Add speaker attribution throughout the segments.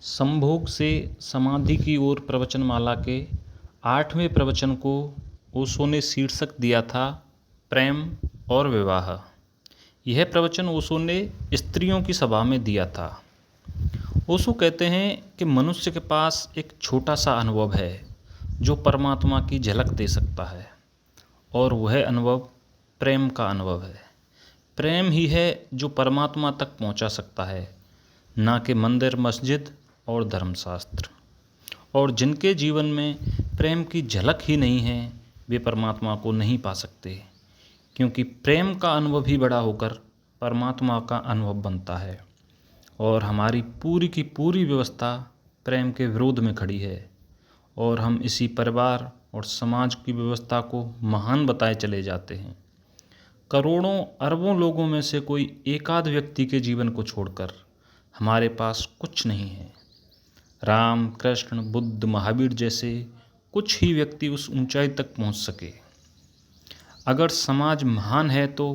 Speaker 1: संभोग से समाधि की ओर प्रवचनमाला के 8वें प्रवचन को ओशो ने शीर्षक दिया था प्रेम और विवाह। यह प्रवचन ओशो ने स्त्रियों की सभा में दिया था। ओशो कहते हैं कि मनुष्य के पास एक छोटा सा अनुभव है जो परमात्मा की झलक दे सकता है, और वह अनुभव प्रेम का अनुभव है। प्रेम ही है जो परमात्मा तक पहुंचा सकता है, ना कि मंदिर, मस्जिद और धर्मशास्त्र। और जिनके जीवन में प्रेम की झलक ही नहीं है, वे परमात्मा को नहीं पा सकते, क्योंकि प्रेम का अनुभव ही बड़ा होकर परमात्मा का अनुभव बनता है। और हमारी पूरी की पूरी व्यवस्था प्रेम के विरोध में खड़ी है, और हम इसी परिवार और समाज की व्यवस्था को महान बताए चले जाते हैं। करोड़ों अरबों लोगों में से कोई एकाध व्यक्ति के जीवन को छोड़कर हमारे पास कुछ नहीं है। राम, कृष्ण, बुद्ध, महावीर जैसे कुछ ही व्यक्ति उस ऊंचाई तक पहुंच सके। अगर समाज महान है तो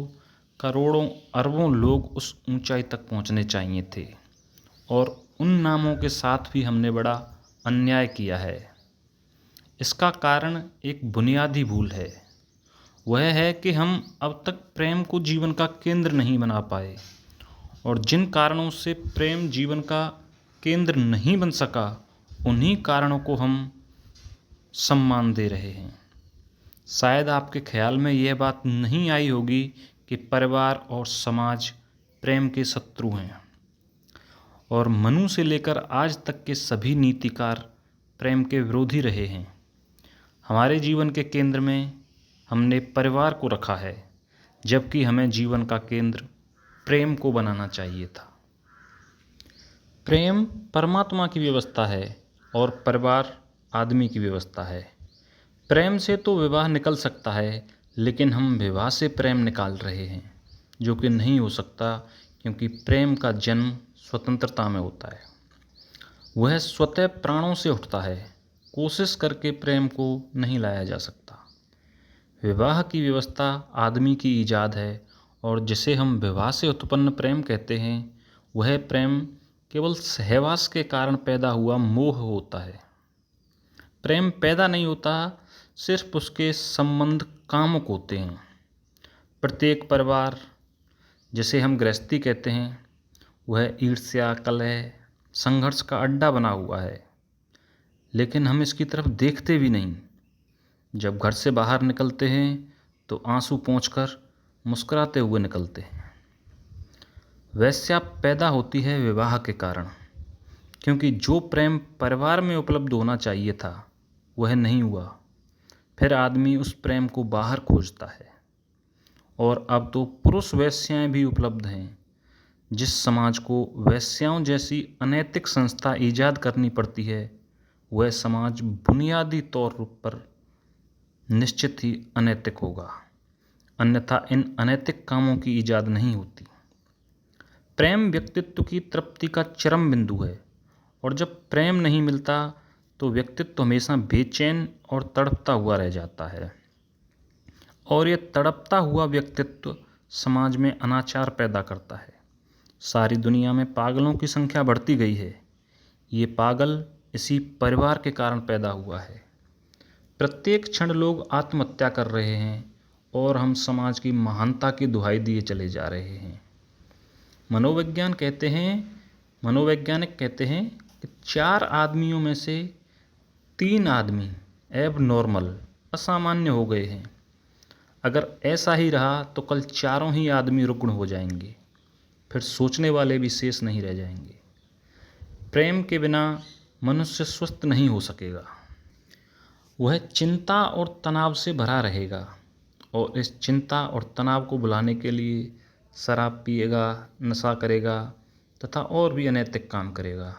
Speaker 1: करोड़ों अरबों लोग उस ऊंचाई तक पहुंचने चाहिए थे, और उन नामों के साथ भी हमने बड़ा अन्याय किया है। इसका कारण एक बुनियादी भूल है। वह है कि हम अब तक प्रेम को जीवन का केंद्र नहीं बना पाए, और जिन कारणों से प्रेम जीवन का केंद्र नहीं बन सका, उन्हीं कारणों को हम सम्मान दे रहे हैं। शायद आपके ख्याल में यह बात नहीं आई होगी कि परिवार और समाज प्रेम के शत्रु हैं, और मनु से लेकर आज तक के सभी नीतिकार प्रेम के विरोधी रहे हैं। हमारे जीवन के केंद्र में हमने परिवार को रखा है, जबकि हमें जीवन का केंद्र प्रेम को बनाना चाहिए था। प्रेम परमात्मा की व्यवस्था है और परिवार आदमी की व्यवस्था है। प्रेम से तो विवाह निकल सकता है, लेकिन हम विवाह से प्रेम निकाल रहे हैं, जो कि नहीं हो सकता, क्योंकि प्रेम का जन्म स्वतंत्रता में होता है। वह स्वतः प्राणों से उठता है। कोशिश करके प्रेम को नहीं लाया जा सकता। विवाह की व्यवस्था आदमी की ईजाद है, और जिसे हम विवाह से उत्पन्न प्रेम कहते हैं, वह प्रेम केवल सहवास के कारण पैदा हुआ मोह होता है। प्रेम पैदा नहीं होता, सिर्फ उसके संबंध कामुक होते हैं। प्रत्येक परिवार, जिसे हम गृहस्थी कहते हैं, वह ईर्ष्या, कलह, संघर्ष का अड्डा बना हुआ है, लेकिन हम इसकी तरफ देखते भी नहीं। जब घर से बाहर निकलते हैं तो आंसू पोंछकर मुस्कुराते हुए निकलते हैं। वैश्या पैदा होती है विवाह के कारण, क्योंकि जो प्रेम परिवार में उपलब्ध होना चाहिए था वह नहीं हुआ। फिर आदमी उस प्रेम को बाहर खोजता है, और अब तो पुरुष वैश्याएं भी उपलब्ध हैं। जिस समाज को वैश्याओं जैसी अनैतिक संस्था ईजाद करनी पड़ती है, वह समाज बुनियादी तौर पर निश्चित ही अनैतिक होगा, अन्यथा इन अनैतिक कामों की ईजाद नहीं होती। प्रेम व्यक्तित्व की तृप्ति का चरम बिंदु है, और जब प्रेम नहीं मिलता तो व्यक्तित्व हमेशा बेचैन और तड़पता हुआ रह जाता है, और यह तड़पता हुआ व्यक्तित्व समाज में अनाचार पैदा करता है। सारी दुनिया में पागलों की संख्या बढ़ती गई है। ये पागल इसी परिवार के कारण पैदा हुआ है। प्रत्येक क्षण लोग आत्महत्या कर रहे हैं, और हम समाज की महानता की दुहाई दिए चले जा रहे हैं। मनोवैज्ञानिक कहते हैं कि 4 आदमियों में से 3 आदमी एब नॉर्मल, असामान्य हो गए हैं। अगर ऐसा ही रहा तो कल चारों ही आदमी रुग्ण हो जाएंगे, फिर सोचने वाले भी शेष नहीं रह जाएंगे। प्रेम के बिना मनुष्य स्वस्थ नहीं हो सकेगा। वह चिंता और तनाव से भरा रहेगा, और इस चिंता और तनाव को भुलाने के लिए शराब पिएगा, नशा करेगा तथा और भी अनैतिक काम करेगा,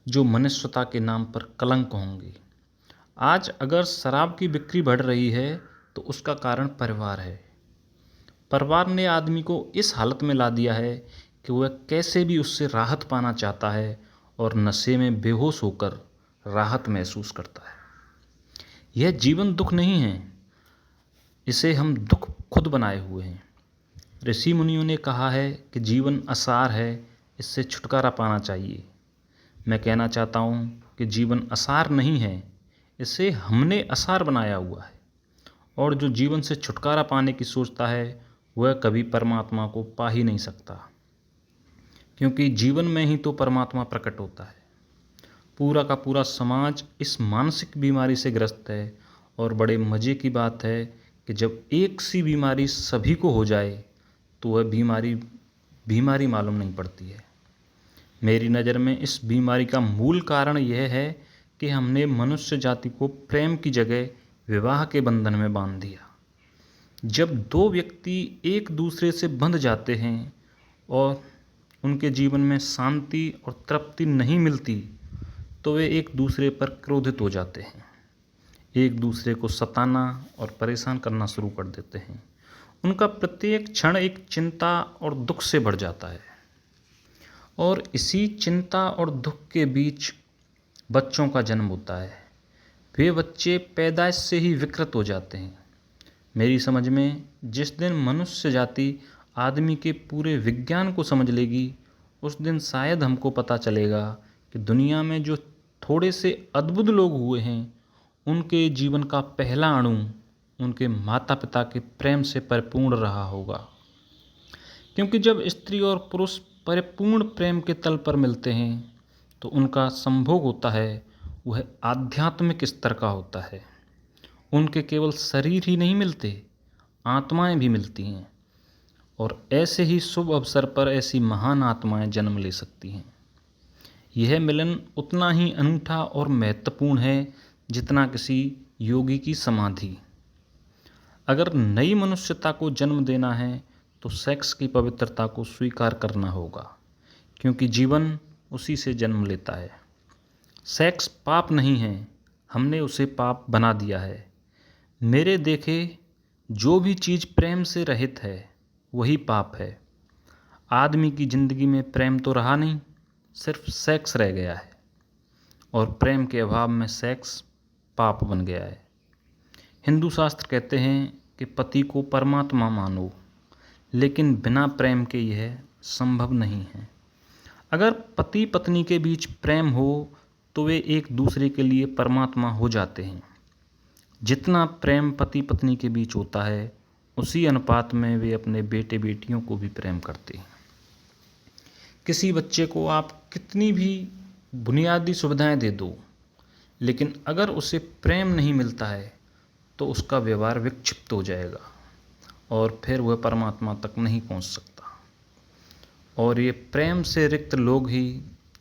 Speaker 1: जो मनुष्यता के नाम पर कलंक होंगे। आज अगर शराब की बिक्री बढ़ रही है तो उसका कारण परिवार है। परिवार ने आदमी को इस हालत में ला दिया है कि वह कैसे भी उससे राहत पाना चाहता है, और नशे में बेहोश होकर राहत महसूस करता है। यह जीवन दुख नहीं है, इसे हम दुख खुद बनाए हुए हैं। ऋषि मुनियों ने कहा है कि जीवन असार है, इससे छुटकारा पाना चाहिए। मैं कहना चाहता हूँ कि जीवन आसार नहीं है, इसे हमने आसार बनाया हुआ है। और जो जीवन से छुटकारा पाने की सोचता है वह कभी परमात्मा को पा ही नहीं सकता, क्योंकि जीवन में ही तो परमात्मा प्रकट होता है। पूरा का पूरा समाज इस मानसिक बीमारी से ग्रस्त है, और बड़े मज़े की बात है कि जब एक सी बीमारी सभी को हो जाए तो वह बीमारी मालूम नहीं पड़ती है। मेरी नज़र में इस बीमारी का मूल कारण यह है कि हमने मनुष्य जाति को प्रेम की जगह विवाह के बंधन में बांध दिया। जब दो व्यक्ति एक दूसरे से बंध जाते हैं और उनके जीवन में शांति और तृप्ति नहीं मिलती, तो वे एक दूसरे पर क्रोधित हो जाते हैं, एक दूसरे को सताना और परेशान करना शुरू कर देते हैं। उनका प्रत्येक क्षण एक चिंता और दुख से भर जाता है, और इसी चिंता और दुख के बीच बच्चों का जन्म होता है। वे बच्चे पैदाइश से ही विकृत हो जाते हैं। मेरी समझ में जिस दिन मनुष्य जाति आदमी के पूरे विज्ञान को समझ लेगी, उस दिन शायद हमको पता चलेगा कि दुनिया में जो थोड़े से अद्भुत लोग हुए हैं, उनके जीवन का पहला अणु उनके माता पिता के प्रेम से परिपूर्ण रहा होगा। क्योंकि जब स्त्री और पुरुष परिपूर्ण प्रेम के तल पर मिलते हैं तो उनका संभोग होता है, वह आध्यात्मिक स्तर का होता है। उनके केवल शरीर ही नहीं मिलते, आत्माएं भी मिलती हैं, और ऐसे ही शुभ अवसर पर ऐसी महान आत्माएं जन्म ले सकती हैं। यह मिलन उतना ही अनूठा और महत्वपूर्ण है जितना किसी योगी की समाधि। अगर नई मनुष्यता को जन्म देना है तो सेक्स की पवित्रता को स्वीकार करना होगा, क्योंकि जीवन उसी से जन्म लेता है। सेक्स पाप नहीं है, हमने उसे पाप बना दिया है। मेरे देखे जो भी चीज़ प्रेम से रहित है वही पाप है। आदमी की ज़िंदगी में प्रेम तो रहा नहीं, सिर्फ सेक्स रह गया है, और प्रेम के अभाव में सेक्स पाप बन गया है। हिंदू शास्त्र कहते हैं कि पति को परमात्मा मानो, लेकिन बिना प्रेम के यह संभव नहीं है। अगर पति पत्नी के बीच प्रेम हो तो वे एक दूसरे के लिए परमात्मा हो जाते हैं। जितना प्रेम पति पत्नी के बीच होता है, उसी अनुपात में वे अपने बेटे बेटियों को भी प्रेम करते हैं। किसी बच्चे को आप कितनी भी बुनियादी सुविधाएं दे दो, लेकिन अगर उसे प्रेम नहीं मिलता है तो उसका व्यवहार विक्षिप्त हो जाएगा और फिर वह परमात्मा तक नहीं पहुंच सकता। और ये प्रेम से रिक्त लोग ही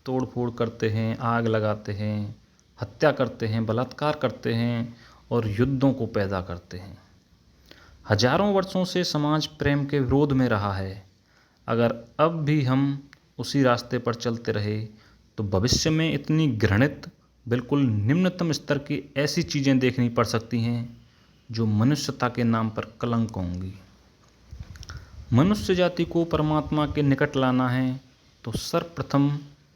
Speaker 1: तोड़ फोड़ करते हैं, आग लगाते हैं, हत्या करते हैं, बलात्कार करते हैं और युद्धों को पैदा करते हैं। हजारों वर्षों से समाज प्रेम के विरोध में रहा है। अगर अब भी हम उसी रास्ते पर चलते रहे तो भविष्य में इतनी घृणित, बिल्कुल निम्नतम स्तर की ऐसी चीज़ें देखनी पड़ सकती हैं जो मनुष्यता के नाम पर कलंक होंगी। मनुष्य जाति को परमात्मा के निकट लाना है तो सर्वप्रथम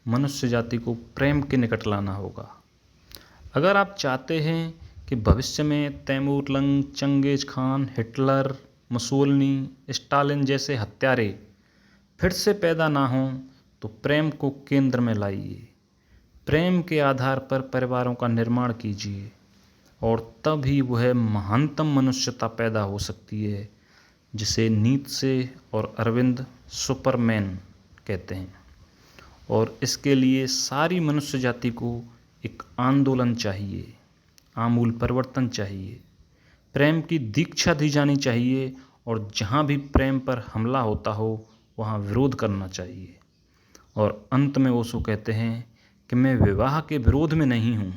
Speaker 1: मनुष्य जाति को प्रेम के निकट लाना होगा। अगर आप चाहते हैं कि भविष्य में तैमूरलंग, चंगेज खान, हिटलर, मुसोलिनी, स्टालिन जैसे हत्यारे फिर से पैदा ना हों, तो प्रेम को केंद्र में लाइए। प्रेम के आधार पर परिवारों का निर्माण कीजिए, और तब ही वह महानतम मनुष्यता पैदा हो सकती है जिसे नीत्शे और अरविंद सुपरमैन कहते हैं। और इसके लिए सारी मनुष्य जाति को एक आंदोलन चाहिए, आमूल परिवर्तन चाहिए, प्रेम की दीक्षा दी जानी चाहिए, और जहाँ भी प्रेम पर हमला होता हो वहाँ विरोध करना चाहिए। और अंत में ओशो कहते हैं कि मैं विवाह के विरोध में नहीं हूँ,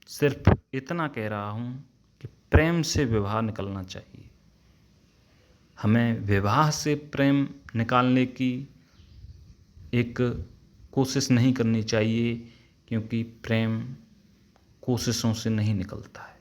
Speaker 1: सिर्फ इतना कह रहा हूँ कि प्रेम से विवाह निकलना चाहिए। हमें विवाह से प्रेम निकालने की एक कोशिश नहीं करनी चाहिए, क्योंकि प्रेम कोशिशों से नहीं निकलता है।